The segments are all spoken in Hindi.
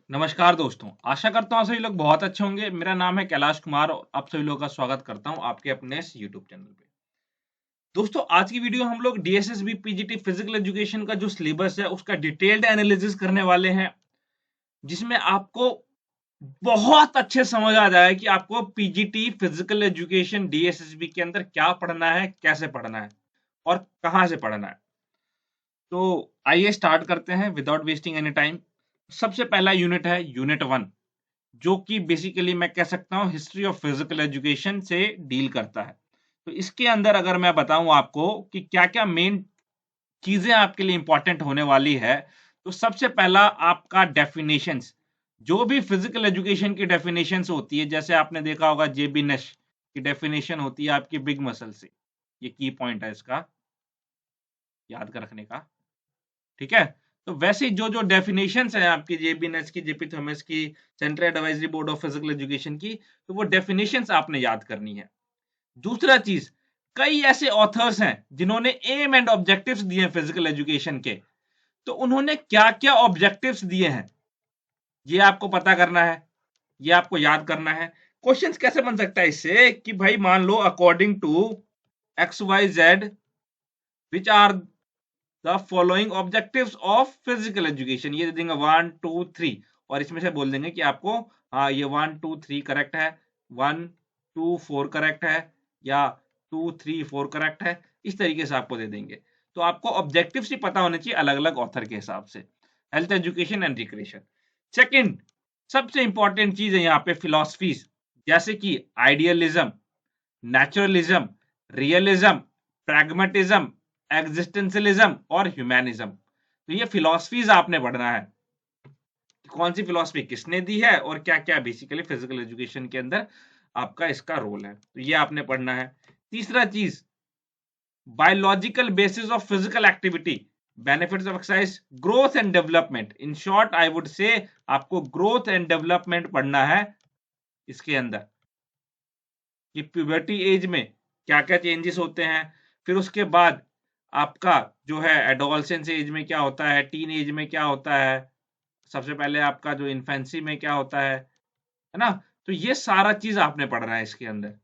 नमस्कार दोस्तों, आशा करता हूँ सभी लोग बहुत अच्छे होंगे। मेरा नाम है कैलाश कुमार और आप सभी लोगों का स्वागत करता हूँ आपके अपने इस यूट्यूब चैनल पे। दोस्तों, आज की वीडियो हम लोग डीएसएसबी पीजीटी फिजिकल एजुकेशन का जो सिलेबस है उसका डिटेल्ड एनालिसिस करने वाले हैं, जिसमें आपको बहुत अच्छे समझ आ जाए कि आपको पीजीटी फिजिकल एजुकेशन डीएसएसबी के अंदर क्या पढ़ना है, कैसे पढ़ना है और कहाँ से पढ़ना है। तो आइए स्टार्ट करते हैं विदाउट वेस्टिंग एनी टाइम। सबसे पहला यूनिट है यूनिट 1, जो कि बेसिकली मैं कह सकता हूं हिस्ट्री ऑफ फिजिकल एजुकेशन से डील करता है। तो इसके अंदर अगर मैं बताऊं आपको कि क्या-क्या मेन चीजें आपके लिए इंपॉर्टेंट होने वाली है, तो सबसे पहला आपका डेफिनेशंस। जो भी फिजिकल एजुकेशन की डेफिनेशंस होती है, जैसे आपने देखा होगा जेबी नश की डेफिनेशन होती है आपकी बिग मसल से। ये की पॉइंट है इसका याद कर रखने का। ठीक है, तो वैसे जो डेफिनेशंस हैं आपकी जेबीएनएस की, जेपी थॉमस की, central advisory board of physical education की, तो वो डेफिनेशंस आपने याद करनी है। दूसरा चीज, कई ऐसे ऑथर्स हैं जिन्होंने एम एंड ऑब्जेक्टिव्स दिए हैं फिजिकल एजुकेशन के, तो उन्होंने क्या क्या ऑब्जेक्टिव्स दिए हैं ये आपको पता करना है, ये आपको याद करना है। क्वेश्चंस कैसे बन सकता है इससे कि भाई मान लो according to X Y Z which are the following objectives of physical education, ये दे देंगे 1 2 3 और इसमें से बोल देंगे कि आपको हाँ ये 1 2 3 करेक्ट है, 1 2 4 करेक्ट है या 2 3 4 करेक्ट है। इस तरीके से आपको दे देंगे। तो आपको ऑब्जेक्टिव्स ही पता होने चाहिए अलग अलग ऑथर के हिसाब से। Health education and recreation. Second सबसे इंपॉर्टेंट चीज है यहाँ पे फिलॉसफीज, जैसे कि idealism, naturalism, realism, pragmatism, existentialism और ह्यूमैनिज्म। तो ये फिलॉसफीज आपने पढ़ना है, कौन सी फिलॉसफी किसने दी है और क्या क्या बेसिकली फिजिकल एजुकेशन के अंदर आपका इसका रोल है, तो ये आपने पढ़ना है। तीसरा चीज, biological basis of physical activity, benefits of exercise, growth and development. In short I would say आपको ग्रोथ एंड डेवलपमेंट पढ़ना है इसके अंदर, कि प्यूबर्टी एज में क्या क्या चेंजेस होते हैं, फिर उसके बाद आपका जो है एडोलसेंस एज में क्या होता है, टीन एज में क्या होता है, सबसे पहले आपका जो इन्फेंसी में क्या होता है ना। तो ये सारा चीज आपने पढ़ना है इसके अंदर।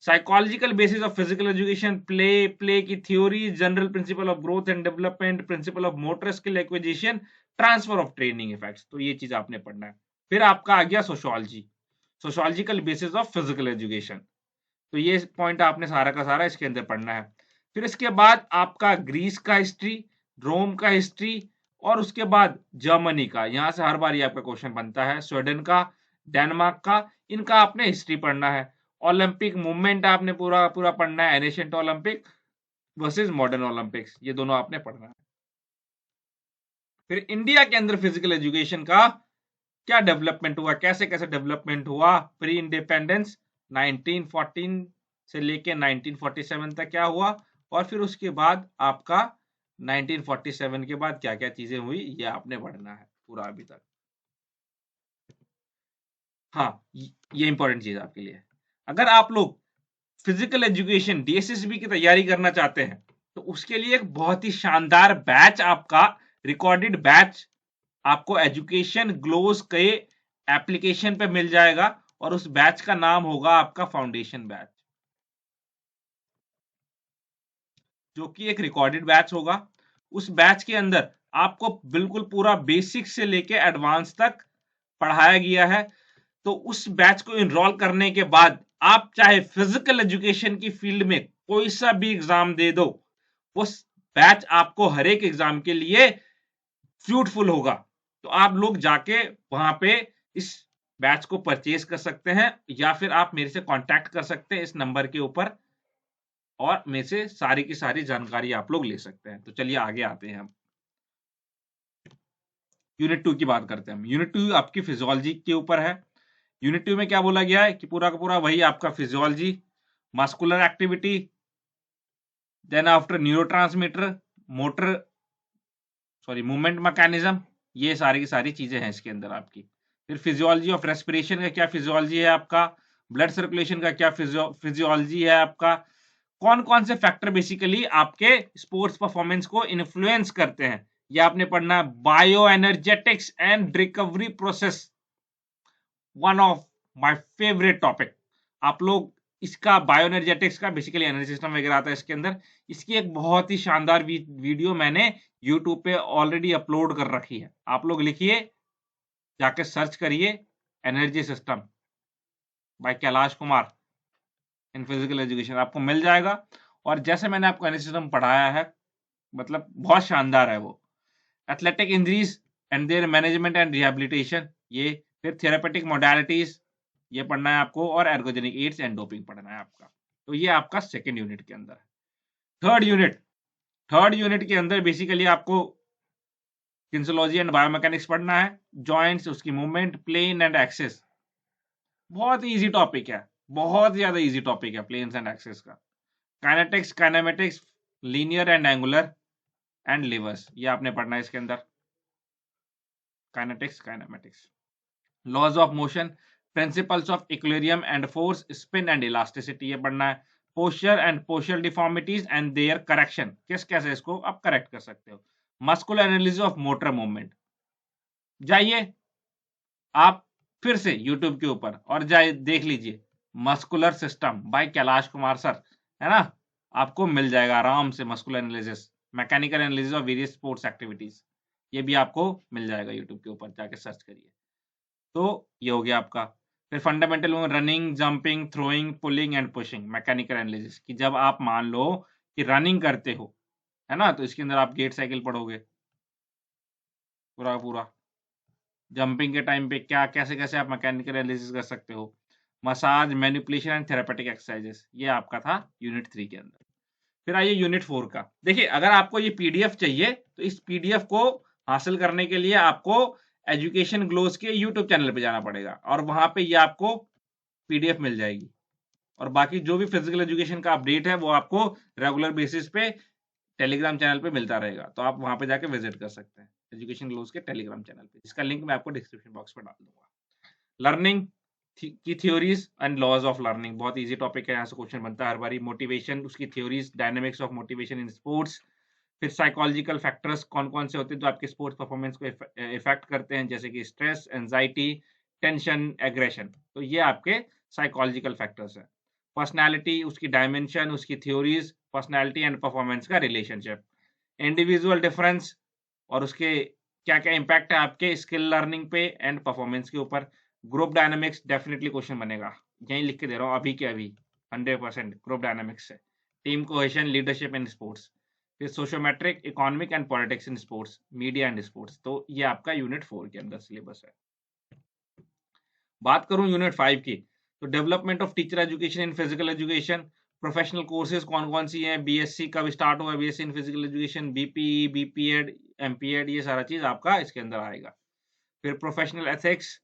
Psychological basis of physical education, play की theory, general principle of growth and development, principle of motor skill acquisition, transfer of training effects. तो ये चीज आपने पढ़ना है। फिर आपका आ गया sociology, sociological basis of physical education. तो ये पॉइंट आपने सारा का सारा इसके अंदर पढ़ना है। फिर इसके बाद आपका ग्रीस का हिस्ट्री, रोम का हिस्ट्री और उसके बाद जर्मनी का, यहां से हर बार ये आपका क्वेश्चन बनता है, स्वीडन का, डेनमार्क का, इनका आपने हिस्ट्री पढ़ना है। ओलंपिक मूवमेंट आपने पूरा पूरा पढ़ना है, ancient Olympic versus modern Olympics, ये दोनों आपने पढ़ना है। फिर इंडिया के अंदर फिजिकल एजुकेशन का क्या डेवलपमेंट हुआ, कैसे कैसे डेवलपमेंट हुआ, प्री इंडिपेंडेंस 1914 से लेके 1947 तक क्या हुआ, और फिर उसके बाद आपका 1947 के बाद क्या क्या चीजें हुई, ये आपने पढ़ना है पूरा अभी तक। हाँ, ये इंपॉर्टेंट चीज आपके लिए। अगर आप लोग फिजिकल एजुकेशन डीएसएसबी की तैयारी करना चाहते हैं, तो उसके लिए एक बहुत ही शानदार बैच, आपका रिकॉर्डेड बैच आपको एजुकेशन ग्लोस के एप्लीकेशन पे मिल जाएगा, और उस बैच का नाम होगा आपका फाउंडेशन बैच, जो कि एक रिकॉर्डेड बैच होगा। उस बैच के अंदर आपको बिल्कुल पूरा बेसिक से लेके एडवांस तक पढ़ाया गया है। तो उस बैच को इनरोल करने के बाद आप चाहे फिजिकल एजुकेशन की फील्ड में कोई सा भी एग्जाम दे दो, उस बैच आपको हर एक एग्जाम के लिए फ्रूटफुल होगा। तो आप लोग जाके वहां पे इस बैच को परचेज कर सकते हैं, या फिर आप मेरे से कांटेक्ट कर सकते हैं इस नंबर के ऊपर, और मेरे से सारी की सारी जानकारी आप लोग ले सकते हैं। तो चलिए आगे आते हैं, हम यूनिट 2 की बात करते हैं। हम यूनिट 2 आपकी फिजियोलॉजी के ऊपर है। यूनिट 2 में क्या बोला गया है कि पूरा का पूरा वही आपका physiology, muscular activity, then after neurotransmitter, motor movement mechanism, ये सारी की सारी चीजें हैं इसके अंदर आपकी। फिर फिजियोलॉजी ऑफ रेस्पिरेशन का क्या फिजियोलॉजी है आपका, ब्लड सर्कुलेशन का क्या फिजियोलॉजी है आपका, कौन कौन से फैक्टर बेसिकली आपके स्पोर्ट्स परफॉर्मेंस को इन्फ्लुएंस करते हैं, ये आपने पढ़ना है bio energetics and recovery process, one of my favourite topic. आप लोग इसका बायो एनर्जेटिक्स का बेसिकली एनर्जी सिस्टम वगैरह आता है इसके अंदर। इसकी एक बहुत ही शानदार वीडियो मैंने यूट्यूब पे ऑलरेडी अपलोड कर रखी है। आप लोग लिखिए, जाके सर्च करिए energy system by Kailash Kumar in physical education, आपको मिल जाएगा। और जैसे मैंने आपको एनर्जी सिस्टम पढ़ाया है, मतलब बहुत शानदार है वो। Athletic injuries and there management and rehabilitation, ये। फिर थेरेपेटिक मोडालिटीज, ये पढ़ना है आपको। और एर्गोजेनिक एड्स एंड डोपिंग पढ़ना है आपका। तो ये आपका सेकंड यूनिट के अंदर है। थर्ड यूनिट के अंदर बेसिकली आपको किन्सियोलॉजी एंड बायोमैकेनिक्स पढ़ना है। जॉइंट्स, उसकी मूवमेंट, प्लेन एंड एक्सेस। बहुत इजी टॉपिक है, बहुत ज्यादा इजी टॉपिक है प्लेन्स एंड एक्सेस का। Kinetics, kinematics, linear and angular and levers, ये आपने पढ़ना है इसके अंदर। Kinetics, kinematics, laws of motion, principles of equilibrium and force, spin and elasticity, ये पढ़ना है। Posture and postural deformities and their correction, किस कैसे इसको आप करेक्ट कर सकते हो। Muscular analysis of motor movement, जाइए आप फिर से YouTube के ऊपर और जाइए देख लीजिए muscular system by Kailash Kumar sir, है ना। आपको मिल जाएगा आराम से muscular analysis, mechanical analysis of various sports activities, ये भी आपको मिल जाएगा YouTube के ऊपर, जाके सर्च करिए। तो ये हो गया आपका। फिर fundamental running, jumping, throwing, pulling and pushing, mechanical analysis, कि जब आप मान लो कि रनिंग करते हो, है ना, तो इसके अंदर आप गेट साइकिल पढ़ोगे पूरा पूरा। जंपिंग के टाइम पे क्या कैसे कैसे आप मैकेनिकल एनालिसिस कर सकते हो। Massage, manipulation and therapeutic exercises, ये आपका था यूनिट 3 के अंदर। फिर आइए यूनिट 4 का। देखिए, अगर आपको ये पीडीएफ चाहिए तो इस पीडीएफ को हासिल करने के लिए आपको एजुकेशन ग्लोस के यूट्यूब चैनल पे जाना पड़ेगा और वहां पे ये आपको पीडीएफ मिल जाएगी। और बाकी जो भी फिजिकल एजुकेशन का अपडेट है वो आपको रेगुलर बेसिस पे टेलीग्राम चैनल पे मिलता रहेगा, तो आप वहां पे जाके विजिट कर सकते हैं एजुकेशन ग्लोस के टेलीग्राम चैनल पे, जिसका लिंक मैं आपको डिस्क्रिप्शन बॉक्स में डाल दूंगा। लर्निंग की theories and laws of learning, बहुत इजी टॉपिक है, यहाँ से क्वेश्चन बनता है हर बारी। मोटिवेशन, उसकी theories, dynamics of motivation in sports. फिर साइकोलॉजिकल फैक्टर्स कौन कौन से होते हैं जो आपके स्पोर्ट्स परफॉर्मेंस को इफेक्ट करते हैं, जैसे कि स्ट्रेस, एंजाइटी, टेंशन, एग्रेशन, तो ये आपके साइकोलॉजिकल फैक्टर्स हैं। पर्सनैलिटी, उसकी डायमेंशन, उसकी थ्योरीज, पर्सनैलिटी एंड परफॉर्मेंस का रिलेशनशिप, इंडिविजुअल डिफरेंस और उसके क्या क्या इम्पैक्ट है आपके स्किल लर्निंग पे एंड परफॉर्मेंस के ऊपर। ग्रुप डायनामिक्स, डेफिनेटली क्वेश्चन बनेगा, यही लिख के दे रहा हूँ अभी के अभी, 100% ग्रुप डायनामिक्स से। Team cohesion, leadership in sports. फिर sociometric, economic and politics in sports, media and sports. तो ये आपका यूनिट 4 के अंदर सिलेबस है। बात करूं यूनिट 5 की, तो development of teacher education in physical education, professional courses कौन कौन सी हैं, बीएससी कब स्टार्ट हुआ, BSc in physical education, BPE, BPEd, MPEd, ये सारा चीज आपका इसके अंदर आएगा। फिर professional ethics,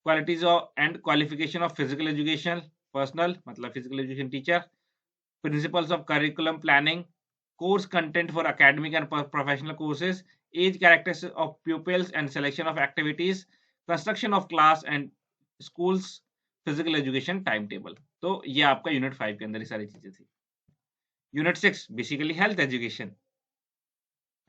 qualities and qualification of physical education personal, मतलब physical education teacher, principles of curriculum planning, course content for academic and professional courses, age characteristics of pupils and selection of activities, construction of class and schools, physical education timetable। तो ये आपका यूनिट 5 के अंदर ये सारी चीजें थी। यूनिट 6 बेसिकली हेल्थ एजुकेशन,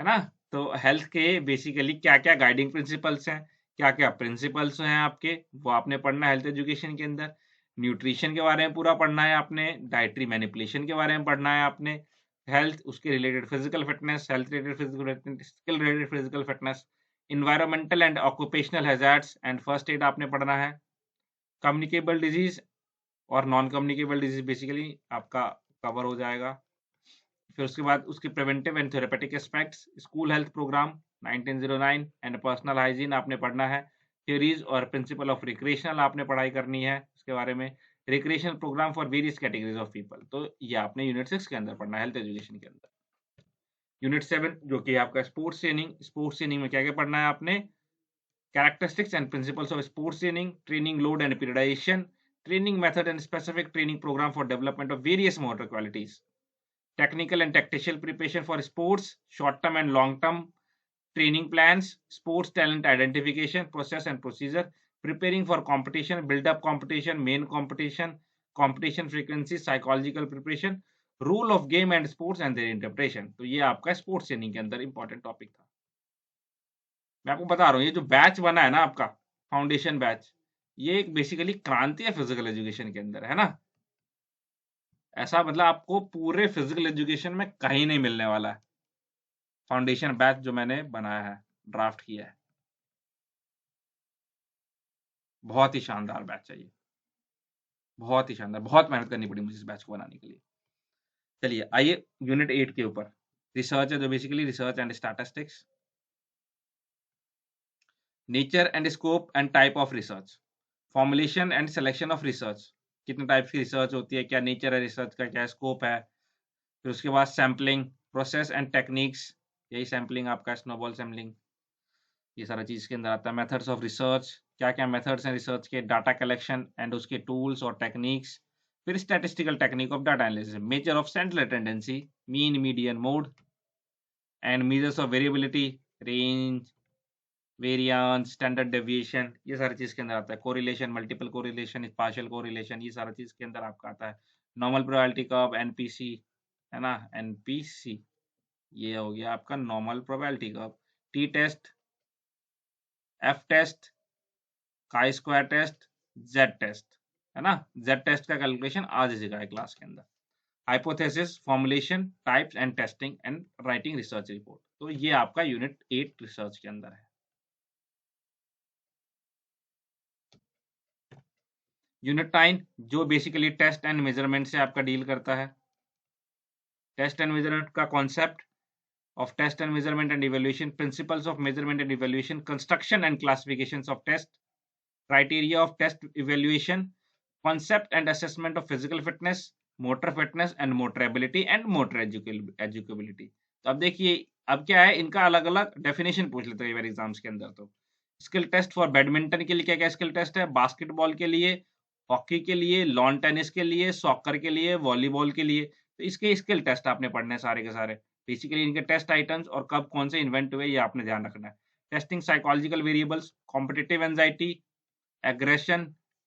है ना। तो हेल्थ के बेसिकली क्या क्या गाइडिंग प्रिंसिपल्स हैं, क्या क्या प्रिंसिपल्स हैं आपके, वो आपने पढ़ना है हेल्थ एजुकेशन के अंदर। न्यूट्रिशन के बारे में पूरा पढ़ना है आपने, डाइटरी मैनिपुलेशन के बारे में पढ़ना है आपने, हेल्थ उसके related physical fitness, health related physical fitness, skill related physical fitness, environmental and occupational hazards and first aid आपने पढ़ना है। कम्युनिकेबल डिजीज और नॉन कम्युनिकेबल डिजीज बेसिकली आपका कवर हो जाएगा। फिर उसके बाद उसके preventive and therapeutic aspects, school health programme 1909 and personal hygiene आपने पढ़ना है। थ्योरीज और प्रिंसिपल ऑफ रिक्रिएशनल आपने पढ़ाई करनी है उसके बारे में, recreational programme for various categories of people, तो ये आपने यूनिट 6 के अंदर पढ़ना है हेल्थ एजुकेशन के अंदर। यूनिट 7 जो कि आपका स्पोर्ट्स ट्रेनिंग, स्पोर्ट्स ट्रेनिंग में क्या क्या पढ़ना है आपने, characteristics and principles of sports training, training load and periodisation, training method and specific training programme for development of various motor qualities, technical and tactical preparation for sports, short term and long term training plans, sports talent identification process and procedure, preparing for competition, build up competition, main competition, competition frequency, psychological preparation, rule of game and sports and their interpretation। तो ये आपका स्पोर्ट्स ट्रेनिंग के अंदर इंपॉर्टेंट टॉपिक था। मैं आपको बता रहा हूँ, ये जो बैच बना है ना आपका फाउंडेशन बैच, ये एक बेसिकली क्रांति है फिजिकल एजुकेशन के अंदर, है ना। ऐसा मतलब आपको पूरे फिजिकल एजुकेशन में कहीं नहीं मिलने वाला है। फाउंडेशन बैच जो मैंने बनाया है, ड्राफ्ट किया है, बहुत ही शानदार बैच है ये, बहुत ही शानदार। बहुत मेहनत करनी पड़ी मुझे इस बैच को बनाने के लिए। चलिए आइए यूनिट 8 के ऊपर, रिसर्च है जो basically research and statistics, nature and scope and type of research, formulation and selection of research, कितने टाइप की रिसर्च होती है, क्या नेचर है रिसर्च का, क्या स्कोप है। फिर उसके बाद सैम्पलिंग, प्रोसेस एंड टेक्निक्स, यही सैम्पलिंग आपका स्नोबॉल सैम्पलिंग, ये सारा चीज के अंदर आता है। मेथड्स ऑफ रिसर्च, क्या क्या मेथड्स हैं रिसर्च के, डाटा कलेक्शन एंड उसके टूल्स और टेक्निक्स। फिर statistical technique of data analysis, measure of central tendency, mean median mode and measures of variability, range, variance, standard deviation, ये सारी चीज के अंदर आता है। Correlation, multiple correlation, partial correlation, ये सारा चीज के अंदर आपका आता है। नॉर्मल प्रोबेबिलिटी कर्व, एनपीसी, है ना, एनपीसी, ये हो गया आपका normal probability curve. T test, F test, chi square test, Z test, है ना। जेड टेस्ट का कैलकुलेशन आज ही सिखाया क्लास के अंदर। Hypothesis, formulation, types and testing and writing research report, तो ये आपका यूनिट 8 रिसर्च के अंदर है। यूनिट 9 जो बेसिकली टेस्ट एंड मेजरमेंट से आपका डील करता है। टेस्ट एंड मेजरमेंट का concept of test and measurement and evaluation, principles of measurement and evaluation, construction and classifications of test, criteria of test evaluation, concept and assessment of physical fitness, motor fitness and motor ability and motor educability। तो अब देखिए, अब क्या है, इनका अलग अलग डेफिनेशन पूछ लेते हैं बार एग्जाम्स के अंदर। तो स्किल टेस्ट फॉर बैडमिंटन के लिए क्या क्या स्किल टेस्ट है, बास्केटबॉल के लिए, हॉकी के लिए, लॉन टेनिस के लिए, सॉकर के लिए, वॉलीबॉल के लिए, तो इसके स्किल टेस्ट आपने पढ़ने हैं सारे के सारे। बेसिकली इनके टेस्ट आइटम्स और कब कौन से इन्वेंट हुए ये आपने ध्यान रखना है। Testing psychological variables, competitive anxiety, aggression,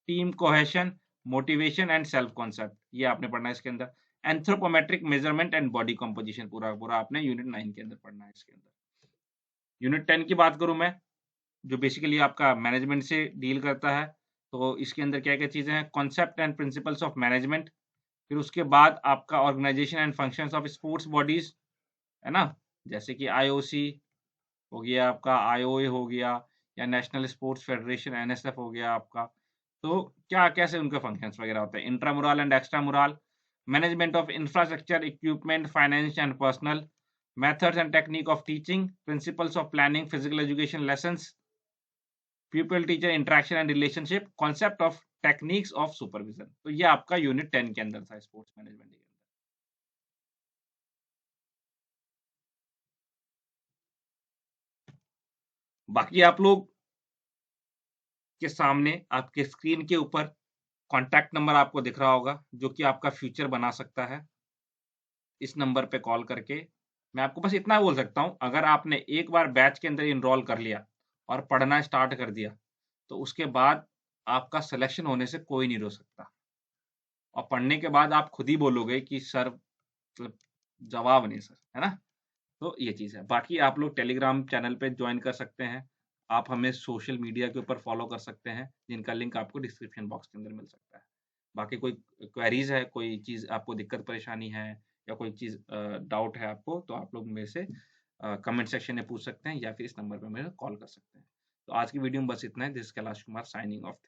team cohesion, motivation and self concept, ये आपने पढ़ना है इसके अंदर। Anthropometric measurement and body composition, पूरा पूरा आपने यूनिट 9 के अंदर पढ़ना है इसके अंदर। यूनिट 10 की बात करूं मैं, जो बेसिकली आपका मैनेजमेंट से डील करता है, तो इसके अंदर क्या क्या चीजें हैं, concept and principles of management. फिर उसके बाद आपका organisation and functions of sports bodies, है ना, जैसे कि आईओसी हो गया आपका, आईओए हो गया, या नेशनल स्पोर्ट्स फेडरेशन एनएसएफ हो गया आपका। तो क्या कैसे उनके फंक्शंस वगैरह होते हैं, intramural and extramural, management of infrastructure, equipment, finance and personal, methods and technique of teaching, principles of planning physical education lessons, pupil teacher interaction and relationship, concept of techniques of supervision. तो ये आपका यूनिट 10 के अंदर था, स्पोर्ट्स मैनेजमेंट के अंदर। बाकी आप लोग के सामने आपके स्क्रीन के ऊपर कॉन्टैक्ट नंबर आपको दिख रहा होगा, जो कि आपका फ्यूचर बना सकता है। इस नंबर पे कॉल करके मैं आपको बस इतना बोल सकता हूं, अगर आपने एक बार बैच के अंदर इनरोल कर लिया और पढ़ना स्टार्ट कर दिया, तो उसके बाद आपका सिलेक्शन होने से कोई नहीं रोक सकता। और पढ़ने के बाद आप खुद ही बोलोगे कि सर मतलब जवाब नहीं सर, है ना। तो ये चीज़ है। बाकी आप लोग टेलीग्राम चैनल पे ज्वाइन कर सकते हैं। आप हमें सोशल मीडिया के ऊपर फॉलो कर सकते हैं, जिनका लिंक आपको डिस्क्रिप्शन बॉक्स के अंदर मिल सकता है। बाकी कोई क्वेरीज है, कोई चीज़ आपको दिक्कत परेशानी है, या कोई चीज़ डाउट है आपको, तो आप लोग मेरे से कमेंट सेक्शन में पूछ सकते हैं, या फिर इस नंबर पे मेरे कॉल कर सकते हैं। तो आज की वीडियो में बस इतना है। This Kailash Kumar signing off.